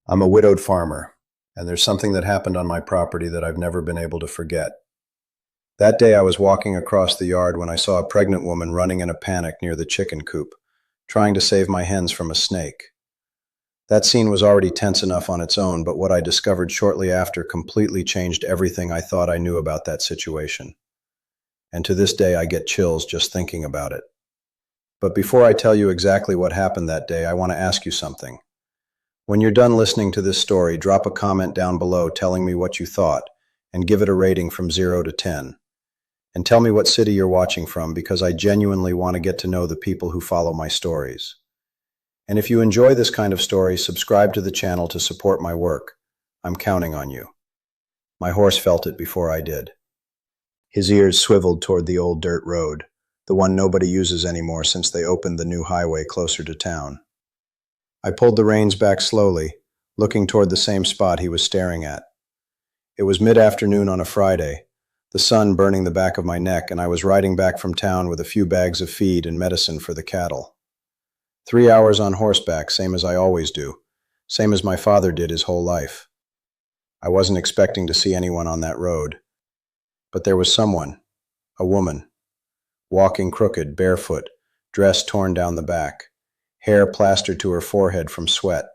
I'm a widowed farmer, and there's something that happened on my property that I've never been able to forget. That day I was walking across the yard when I saw a pregnant woman running in a panic near the chicken coop, trying to save my hens from a snake. That scene was already tense enough on its own, but what I discovered shortly after completely changed everything I thought I knew about that situation. And to this day I get chills just thinking about it. But before I tell you exactly what happened that day, I want to ask you something. When you're done listening to this story, drop a comment down below telling me what you thought, and give it a rating from 0 to 10. And tell me what city you're watching from, because I genuinely want to get to know the people who follow my stories. And if you enjoy this kind of story, subscribe to the channel to support my work. I'm counting on you. My horse felt it before I did. His ears swiveled toward the old dirt road, the one nobody uses anymore since they opened the new highway closer to town. I pulled the reins back slowly, looking toward the same spot he was staring at. It was mid-afternoon on a Friday, the sun burning the back of my neck, and I was riding back from town with a few bags of feed and medicine for the cattle. 3 hours on horseback, same as I always do, same as my father did his whole life. I wasn't expecting to see anyone on that road, but there was someone, a woman, walking crooked, barefoot, dress torn down the back, hair plastered to her forehead from sweat.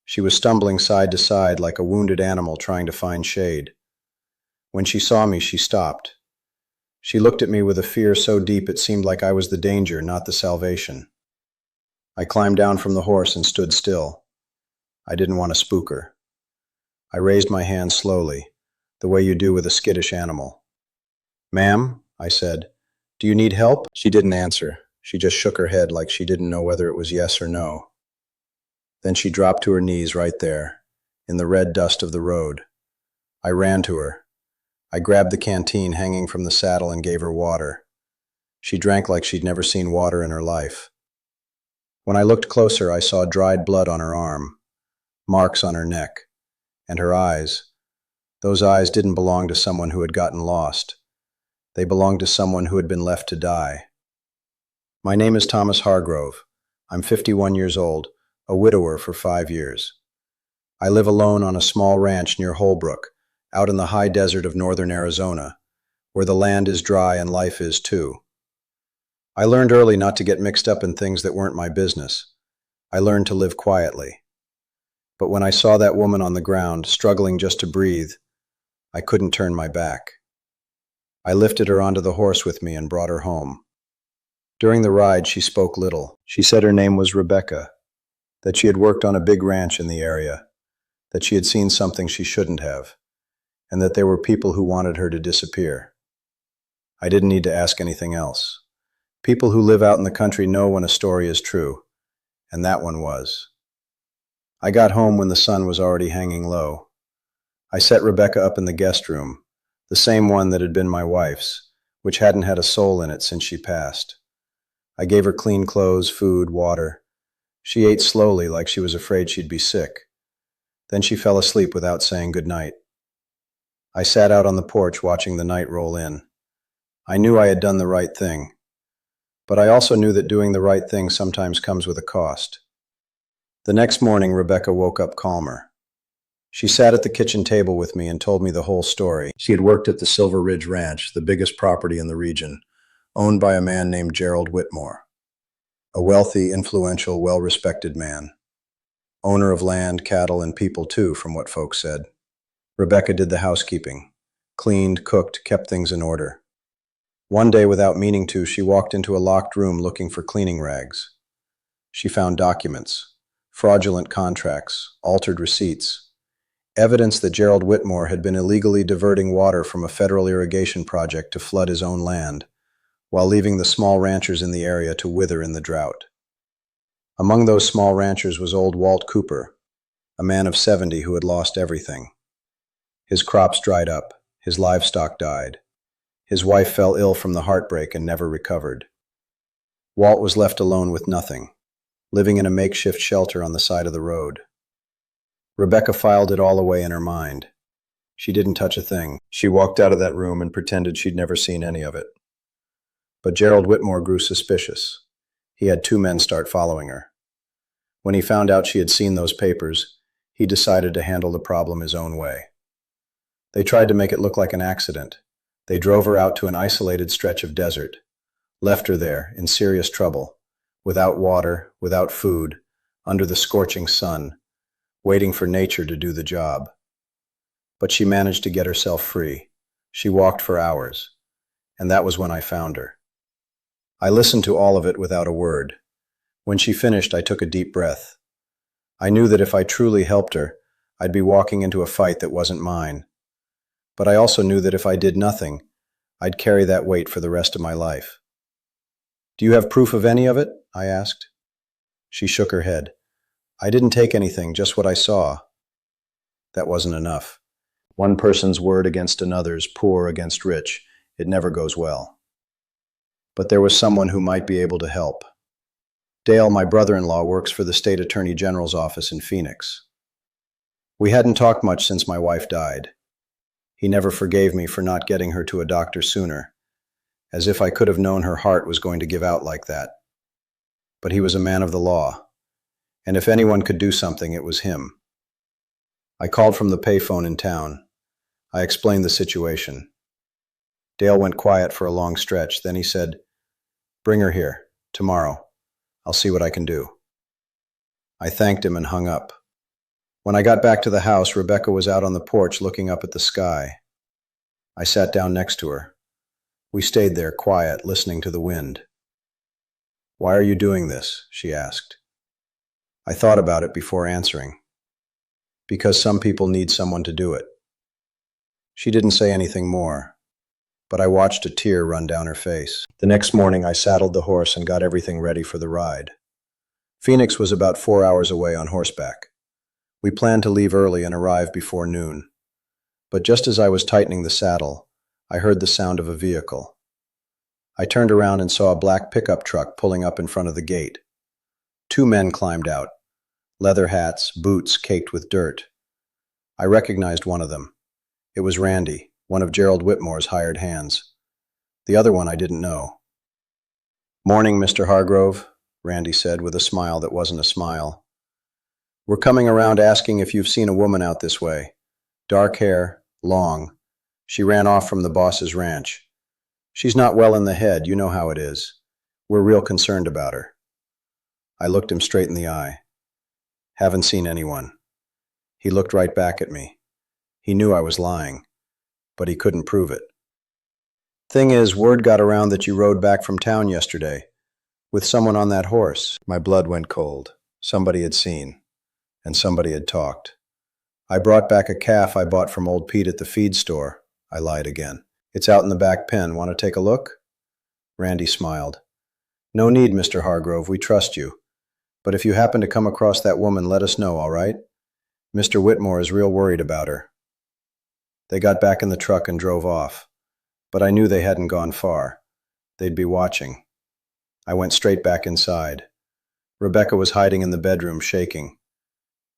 She was stumbling side to side like a wounded animal trying to find shade. When she saw me, she stopped. She looked at me with a fear so deep it seemed like I was the danger, not the salvation. I climbed down from the horse and stood still. I didn't want to spook her. I raised my hand slowly, the way you do with a skittish animal. "Ma'am," I said, "do you need help?" She didn't answer. She just shook her head like she didn't know whether it was yes or no. Then she dropped to her knees right there, in the red dust of the road. I ran to her. I grabbed the canteen hanging from the saddle and gave her water. She drank like she'd never seen water in her life. When I looked closer, I saw dried blood on her arm, marks on her neck, and her eyes. Those eyes didn't belong to someone who had gotten lost. They belonged to someone who had been left to die. My name is Thomas Hargrove. I'm 51 years old, a widower for 5 years. I live alone on a small ranch near Holbrook, out in the high desert of northern Arizona, where the land is dry and life is too. I learned early not to get mixed up in things that weren't my business. I learned to live quietly. But when I saw that woman on the ground, struggling just to breathe, I couldn't turn my back. I lifted her onto the horse with me and brought her home. During the ride, she spoke little. She said her name was Rebecca, that she had worked on a big ranch in the area, that she had seen something she shouldn't have, and that there were people who wanted her to disappear. I didn't need to ask anything else. People who live out in the country know when a story is true, and that one was. I got home when the sun was already hanging low. I set Rebecca up in the guest room, the same one that had been my wife's, which hadn't had a soul in it since she passed. I gave her clean clothes, food, water. She ate slowly like she was afraid she'd be sick. Then she fell asleep without saying good night. I sat out on the porch watching the night roll in. I knew I had done the right thing, but I also knew that doing the right thing sometimes comes with a cost. The next morning, Rebecca woke up calmer. She sat at the kitchen table with me and told me the whole story. She had worked at the Silver Ridge Ranch, the biggest property in the region, owned by a man named Gerald Whitmore, a wealthy, influential, well-respected man. Owner of land, cattle, and people too, from what folks said. Rebecca did the housekeeping, cleaned, cooked, kept things in order. One day, without meaning to, she walked into a locked room looking for cleaning rags. She found documents, fraudulent contracts, altered receipts, evidence that Gerald Whitmore had been illegally diverting water from a federal irrigation project to flood his own land, while leaving the small ranchers in the area to wither in the drought. Among those small ranchers was old Walt Cooper, a man of 70 who had lost everything. His crops dried up, his livestock died. His wife fell ill from the heartbreak and never recovered. Walt was left alone with nothing, living in a makeshift shelter on the side of the road. Rebecca filed it all away in her mind. She didn't touch a thing. She walked out of that room and pretended she'd never seen any of it. But Gerald Whitmore grew suspicious. He had 2 men start following her. When he found out she had seen those papers, He decided to handle the problem his own way. They tried to make it look like an accident. They drove her out to an isolated stretch of desert, left her there in serious trouble, without water, without food, under the scorching sun, waiting for nature to do the job. But she managed to get herself free. She walked for hours, and that was when I found her. I listened to all of it without a word. When she finished, I took a deep breath. I knew that if I truly helped her, I'd be walking into a fight that wasn't mine. But I also knew that if I did nothing, I'd carry that weight for the rest of my life. "Do you have proof of any of it?" I asked. She shook her head. "I didn't take anything, just what I saw." That wasn't enough. One person's word against another's, poor against rich, it never goes well. But there was someone who might be able to help. Dale, my brother-in-law, works for the State Attorney General's office in Phoenix. We hadn't talked much since my wife died. He never forgave me for not getting her to a doctor sooner, as if I could have known her heart was going to give out like that. But he was a man of the law, and if anyone could do something, it was him. I called from the payphone in town. I explained the situation. Dale went quiet for a long stretch. Then he said, "Bring her here, tomorrow. I'll see what I can do." I thanked him and hung up. When I got back to the house, Rebecca was out on the porch looking up at the sky. I sat down next to her. We stayed there, quiet, listening to the wind. "Why are you doing this?" she asked. I thought about it before answering. "Because some people need someone to do it." She didn't say anything more, but I watched a tear run down her face. The next morning, I saddled the horse and got everything ready for the ride. Phoenix was about 4 hours away on horseback. We planned to leave early and arrive before noon. But just as I was tightening the saddle, I heard the sound of a vehicle. I turned around and saw a black pickup truck pulling up in front of the gate. 2 men climbed out, leather hats, boots caked with dirt. I recognized one of them. It was Randy, one of Gerald Whitmore's hired hands. The other one I didn't know. "Morning, Mr. Hargrove," Randy said with a smile that wasn't a smile. "We're coming around asking if you've seen a woman out this way. Dark hair, long. She ran off from the boss's ranch. She's not well in the head, you know how it is. We're real concerned about her." I looked him straight in the eye. "Haven't seen anyone." He looked right back at me. He knew I was lying, but he couldn't prove it. "Thing is, word got around that you rode back from town yesterday, with someone on that horse." My blood went cold. Somebody had seen, and somebody had talked. "I brought back a calf I bought from old Pete at the feed store," I lied again. "It's out in the back pen. Want to take a look?" Randy smiled. "No need, Mr. Hargrove. We trust you. But if you happen to come across that woman, let us know, all right? Mr. Whitmore is real worried about her." They got back in the truck and drove off. But I knew they hadn't gone far. They'd be watching. I went straight back inside. Rebecca was hiding in the bedroom, shaking.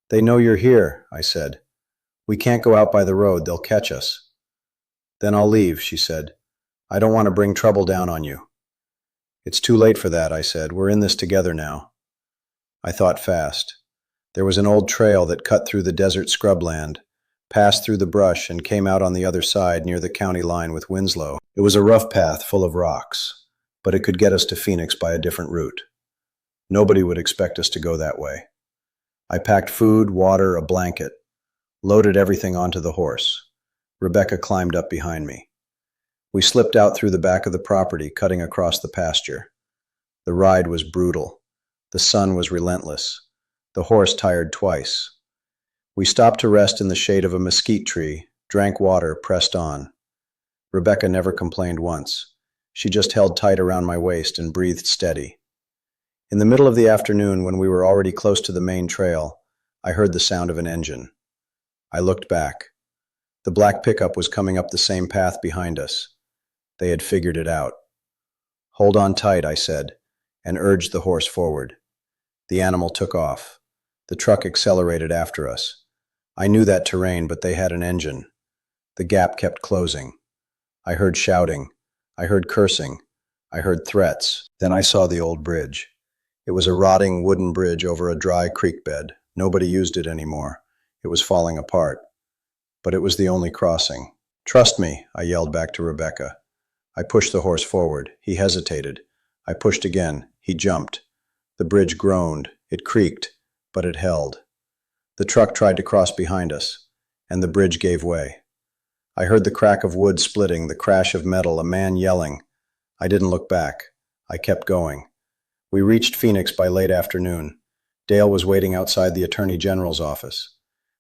"They know you're here," I said. "We can't go out by the road. They'll catch us." "Then I'll leave," she said. "I don't want to bring trouble down on you." "It's too late for that," I said. "We're in this together now." I thought fast. There was an old trail that cut through the desert scrubland, passed through the brush, and came out on the other side near the county line with Winslow. It was a rough path full of rocks, but it could get us to Phoenix by a different route. Nobody would expect us to go that way. I packed food, water, a blanket, loaded everything onto the horse. Rebecca climbed up behind me. We slipped out through the back of the property, cutting across the pasture. The ride was brutal. The sun was relentless. The horse tired twice. We stopped to rest in the shade of a mesquite tree, drank water, pressed on. Rebecca never complained once. She just held tight around my waist and breathed steady. In the middle of the afternoon, when we were already close to the main trail, I heard the sound of an engine. I looked back. The black pickup was coming up the same path behind us. They had figured it out. "Hold on tight," I said, and urged the horse forward. The animal took off. The truck accelerated after us. I knew that terrain, but they had an engine. The gap kept closing. I heard shouting. I heard cursing. I heard threats. Then I saw the old bridge. It was a rotting wooden bridge over a dry creek bed. Nobody used it anymore. It was falling apart, but it was the only crossing. "Trust me," I yelled back to Rebecca. I pushed the horse forward. He hesitated. I pushed again. He jumped. The bridge groaned. It creaked, but it held. The truck tried to cross behind us, and the bridge gave way. I heard the crack of wood splitting, the crash of metal, a man yelling. I didn't look back. I kept going. We reached Phoenix by late afternoon. Dale was waiting outside the Attorney General's office.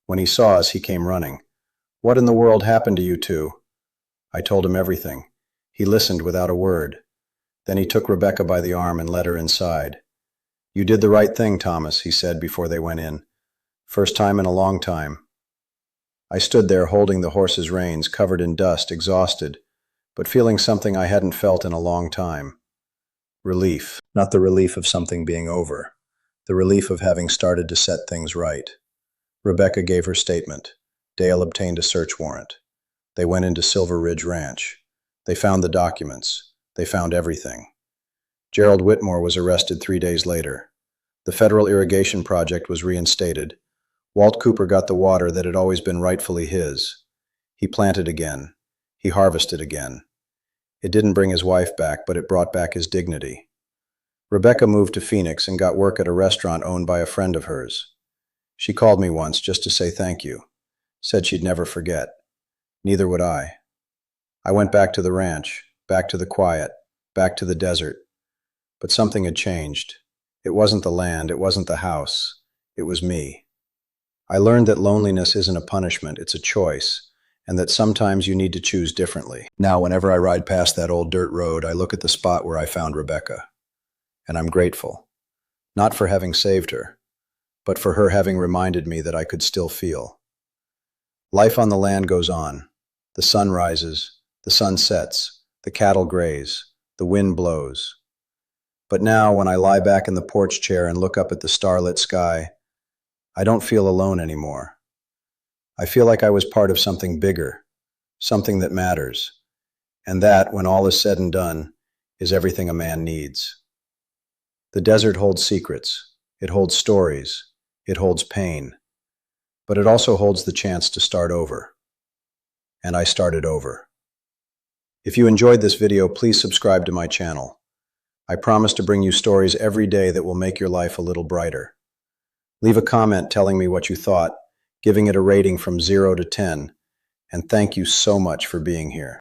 When he saw us, he came running. "What in the world happened to you two?" I told him everything. He listened without a word. Then he took Rebecca by the arm and led her inside. "You did the right thing, Thomas," he said before they went in. "First time in a long time." I stood there holding the horse's reins, covered in dust, exhausted, but feeling something I hadn't felt in a long time. Relief. Not the relief of something being over. The relief of having started to set things right. Rebecca gave her statement. Dale obtained a search warrant. They went into Silver Ridge Ranch. They found the documents. They found everything. Gerald Whitmore was arrested 3 days later. The federal irrigation project was reinstated. Walt Cooper got the water that had always been rightfully his. He planted again. He harvested again. It didn't bring his wife back, but it brought back his dignity. Rebecca moved to Phoenix and got work at a restaurant owned by a friend of hers. She called me once just to say thank you. Said she'd never forget. Neither would I. I went back to the ranch, back to the quiet, back to the desert. But something had changed. It wasn't the land, it wasn't the house. It was me. I learned that loneliness isn't a punishment, it's a choice, and that sometimes you need to choose differently. Now, whenever I ride past that old dirt road, I look at the spot where I found Rebecca. And I'm grateful. Not for having saved her, but for her having reminded me that I could still feel. Life on the land goes on. The sun rises, the sun sets, the cattle graze, the wind blows. But now, when I lie back in the porch chair and look up at the starlit sky, I don't feel alone anymore. I feel like I was part of something bigger, something that matters, and that, when all is said and done, is everything a man needs. The desert holds secrets, it holds stories, it holds pain, but it also holds the chance to start over. And I started over. If you enjoyed this video, please subscribe to my channel. I promise to bring you stories every day that will make your life a little brighter. Leave a comment telling me what you thought, giving it a rating from 0 to 10, and thank you so much for being here.